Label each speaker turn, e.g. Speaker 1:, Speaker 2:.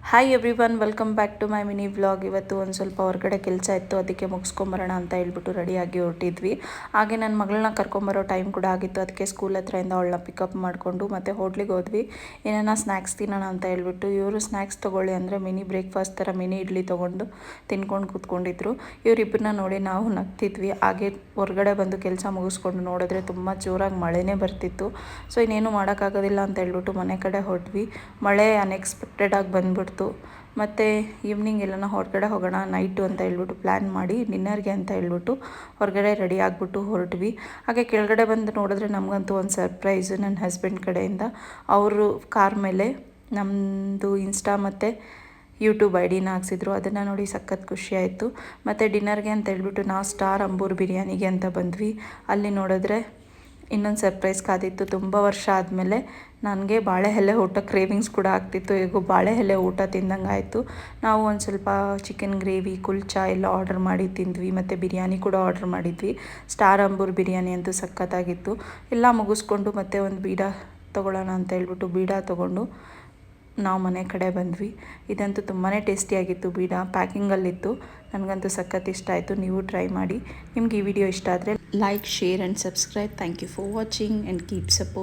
Speaker 1: Hi everyone, welcome back to my mini vlog. ಇವತ್ತು ಒಂದು ಸ್ವಲ್ಪ ಹೊರಗಡೆ ಕೆಲಸ ಇತ್ತು, ಅದಕ್ಕೆ ಮುಗಿಸ್ಕೊಂಬರೋಣ ಅಂತ ಹೇಳ್ಬಿಟ್ಟು ರೆಡಿಯಾಗಿ ಹೊರಟಿದ್ವಿ. ಹಾಗೆ ನನ್ನ ಮಗಳನ್ನ ಕರ್ಕೊಂಬರೋ ಟೈಮ್ ಕೂಡ ಆಗಿತ್ತು, ಅದಕ್ಕೆ ಸ್ಕೂಲ್ ಹತ್ರದಿಂದ ಅವಳನ್ನ ಪಿಕಪ್ ಮಾಡಿಕೊಂಡು ಮತ್ತೆ ಹೋಟ್ಲಿಗೆ ಹೋದ್ವಿ. ಏನಾನ ಸ್ನ್ಯಾಕ್ಸ್ ತಿನ್ನೋಣ ಅಂತ ಹೇಳ್ಬಿಟ್ಟು ಇವರು ಸ್ನ್ಯಾಕ್ಸ್ ತೊಗೊಳ್ಳಿ ಅಂದರೆ ಮಿನಿ ಬ್ರೇಕ್ಫಾಸ್ಟ್ ಥರ ಮಿನಿ ಇಡ್ಲಿ ತೊಗೊಂಡು ತಿನ್ಕೊಂಡು ಕೂತ್ಕೊಂಡಿದ್ರು. ಇವರಿಬ್ಬರನ್ನ ನೋಡಿ ನಾವು ನಗ್ತಿದ್ವಿ. ಹಾಗೆ ಹೊರಗಡೆ ಬಂದು ಕೆಲಸ ಮುಗಿಸ್ಕೊಂಡು ನೋಡಿದ್ರೆ ತುಂಬ ಜೋರಾಗಿ ಮಳೆನೇ ಬರ್ತಿತ್ತು. ಸೊ ಇನ್ನೇನು ಮಾಡೋಕ್ಕಾಗೋದಿಲ್ಲ ಅಂತ ಹೇಳ್ಬಿಟ್ಟು ಮನೆ ಕಡೆ ಹೊರಟ್ವಿ. ಮಳೆ ಅನ್ಎಕ್ಸ್ಪೆಕ್ಟೆಡಾಗಿ ಬಂದ್ಬಿಡ್ತು. ಮತ್ತು ಈವ್ನಿಂಗ್ ಎಲ್ಲನ ಹೊರಗಡೆ ಹೋಗೋಣ ನೈಟು ಅಂತ ಹೇಳ್ಬಿಟ್ಟು ಪ್ಲ್ಯಾನ್ ಮಾಡಿ ಡಿನ್ನರ್ಗೆ ಅಂತ ಹೇಳ್ಬಿಟ್ಟು ಹೊರಗಡೆ ರೆಡಿ ಆಗಿಬಿಟ್ಟು ಹೊರಟ್ವಿ. ಹಾಗೆ ಕೆಳಗಡೆ ಬಂದು ನೋಡಿದ್ರೆ ನಮಗಂತೂ ಒಂದು ಸರ್ಪ್ರೈಸು ನನ್ನ ಹಸ್ಬೆಂಡ್ ಕಡೆಯಿಂದ. ಅವರು ಕಾರ್ ಮೇಲೆ ನಮ್ಮದು ಇನ್ಸ್ಟಾ ಮತ್ತು ಯೂಟ್ಯೂಬ್ ಐಡಿನ ಹಾಕ್ಸಿದ್ರು. ಅದನ್ನು ನೋಡಿ ಸಖತ್ ಖುಷಿಯಾಯಿತು. ಮತ್ತು ಡಿನ್ನರ್ಗೆ ಅಂತ ಹೇಳ್ಬಿಟ್ಟು ನಾವು ಸ್ಟಾರ್ ಅಂಬೂರ್ ಬಿರಿಯಾನಿಗೆ ಅಂತ ಬಂದ್ವಿ. ಅಲ್ಲಿ ನೋಡಿದ್ರೆ ಇನ್ನೊಂದು ಸರ್ಪ್ರೈಸ್ ಕಾದಿತ್ತು. ತುಂಬ ವರ್ಷ ಆದಮೇಲೆ ನನಗೆ ಬಾಳೆ ಎಲೆ ಊಟ ಕ್ರೇವಿಂಗ್ಸ್ ಕೂಡ ಆಗ್ತಿತ್ತು. ಈಗ ಬಾಳೆ ಎಲೆ ಊಟ ತಿಂದಂಗೆ ಆಯಿತು. ನಾವು ಒಂದು ಸ್ವಲ್ಪ ಚಿಕನ್ ಗ್ರೇವಿ, ಕುಲ್ಚಾ ಎಲ್ಲ ಆರ್ಡರ್ ಮಾಡಿ ತಿಂದ್ವಿ. ಮತ್ತು ಬಿರಿಯಾನಿ ಕೂಡ ಆರ್ಡರ್ ಮಾಡಿದ್ವಿ. ಸ್ಟಾರ್ ಅಂಬೂರ್ ಬಿರಿಯಾನಿ ಅಂತೂ ಸಖತ್ತಾಗಿತ್ತು. ಎಲ್ಲ ಮುಗಿಸ್ಕೊಂಡು ಮತ್ತೆ ಒಂದು ಬೀಡ ತೊಗೊಳ್ಳೋಣ ಅಂತ ಹೇಳ್ಬಿಟ್ಟು ಬೀಡ ತೊಗೊಂಡು ನಾವು ಮನೆ ಕಡೆ ಬಂದ್ವಿ. ಇದಂತೂ ತುಂಬಾ ಟೇಸ್ಟಿಯಾಗಿತ್ತು. ಬೀಡ ಪ್ಯಾಕಿಂಗಲ್ಲಿತ್ತು. ನನಗಂತೂ ಸಖತ್ ಇಷ್ಟ ಆಯಿತು. ನೀವು ಟ್ರೈ ಮಾಡಿ. ನಿಮ್ಗೆ ಈ ವಿಡಿಯೋ ಇಷ್ಟ ಆದರೆ like, share and subscribe. Thank you for watching and keep support.